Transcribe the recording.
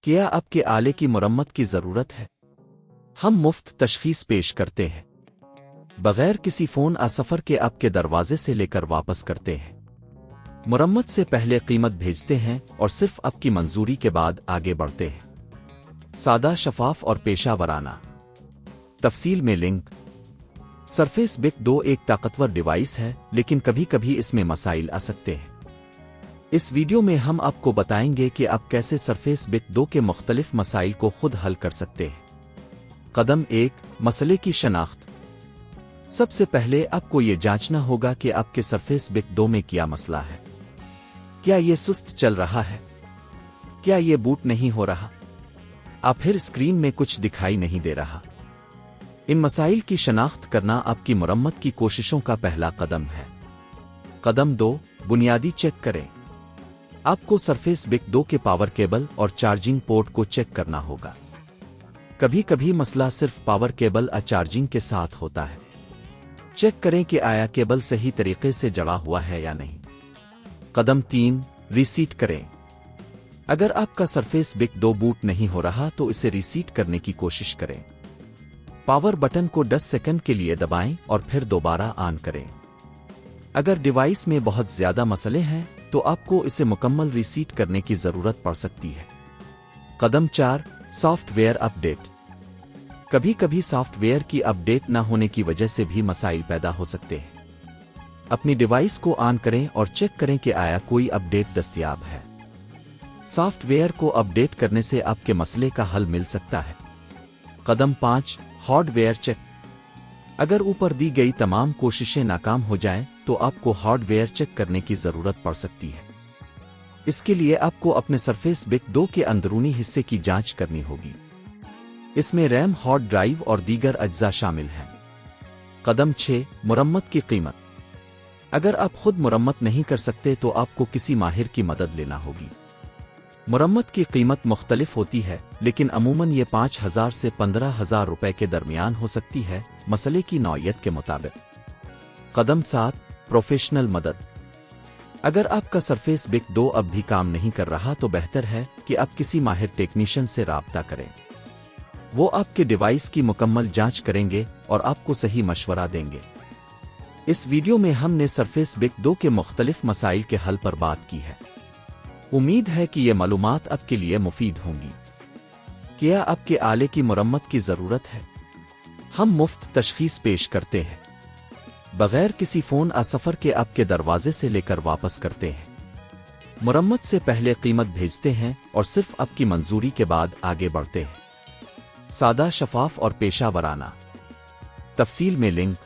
क्या आपके आले की मरम्मत की ज़रूरत है? हम मुफ्त तशख़ीस पेश करते हैं, बगैर किसी फ़ोन सफ़र के आपके दरवाजे से लेकर वापस करते हैं। मरम्मत से पहले कीमत भेजते हैं और सिर्फ आपकी मंजूरी के बाद आगे बढ़ते हैं। सादा, शफाफ और पेशा वराना। तफसील में लिंक। सरफेस बिक 2 एक ताकतवर डिवाइस है, लेकिन कभी कभी इसमें मसाइल आ सकते हैं। इस वीडियो में हम आपको बताएंगे कि आप कैसे सरफेस बिक 2 के मुख्तलिफ मसाइल को खुद हल कर सकते हैं। कदम 1, मसले की शनाख्त। सबसे पहले आपको ये जांचना होगा कि आपके सरफेस बिक 2 में क्या मसला है। क्या ये सुस्त चल रहा है? क्या ये बूट नहीं हो रहा? आप फिर स्क्रीन में कुछ दिखाई नहीं दे रहा? इन मसाइल की शनाख्त करना आपकी मरम्मत की कोशिशों का पहला कदम है। कदम 2, बुनियादी चेक करें। आपको सरफेस बिक 2 के पावर केबल और चार्जिंग पोर्ट को चेक करना होगा। कभी कभी मसला सिर्फ पावर केबल चार्जिंग के साथ होता है। चेक करें कि आया केबल सही तरीके से जड़ा हुआ है या नहीं। कदम 3, रीसीट करें। अगर आपका सरफेस बिक 2 बूट नहीं हो रहा तो इसे रीसीट करने की कोशिश करें। पावर बटन को 10 सेकंड के लिए दबाएं और फिर दोबारा ऑन करें। अगर डिवाइस में बहुत ज्यादा मसले हैं तो आपको इसे मुकम्मल रीसीट करने की जरूरत पड़ सकती है। कदम 4, सॉफ्टवेयर अपडेट। कभी कभी सॉफ्टवेयर की अपडेट न होने की वजह से भी मसाइल पैदा हो सकते हैं। अपनी डिवाइस को ऑन करें और चेक करें कि आया कोई अपडेट दस्तयाब है। सॉफ्टवेयर को अपडेट करने से आपके मसले का हल मिल सकता है। कदम 5, हार्डवेयर चेक। अगर ऊपर दी गई तमाम कोशिशें नाकाम हो जाएं, तो आपको हार्डवेयर चेक करने की जरूरत पड़ सकती है। इसके लिए आपको अपने सरफेस बिक 2 के अंदरूनी हिस्से की जांच करनी होगी। इसमें रैम, हार्ड ड्राइव और दीगर अज्जा शामिल हैं। कदम 6, मुरम्मत की कीमत। अगर आप खुद मुरम्मत नहीं कर सकते तो आपको किसी माहिर की मदद लेना होगी। मुरम्मत की कीमत मुख्तलिफ होती है, लेकिन अमूमन ये 5,000 से 15,000 रुपए के दरमियान हो सकती है, मसले की नौइयत के मुताबिक। कदम 7, प्रोफेशनल मदद। अगर आपका सरफेस बिक 2 अब भी काम नहीं कर रहा तो बेहतर है कि आप किसी माहिर टेक्नीशियन से राब्ता करें। वो आपके डिवाइस की मुकम्मल जांच करेंगे और आपको सही मशवरा देंगे। इस वीडियो में हमने सरफेस बिक 2 के मुख्तलिफ मसाइल के हल पर बात की है। उम्मीद है कि ये मालूमात आपके लिए मुफीद होंगी। क्या आपके आले की मरम्मत की ज़रूरत है? हम मुफ्त तशख़ीस पेश करते हैं, बगैर किसी फ़ोन सफ़र के आपके दरवाजे से लेकर वापस करते हैं। मरम्मत से पहले कीमत भेजते हैं और सिर्फ आपकी मंजूरी के बाद आगे बढ़ते हैं। सादा, शफाफ और पेशा वराना। तफसील में लिंक।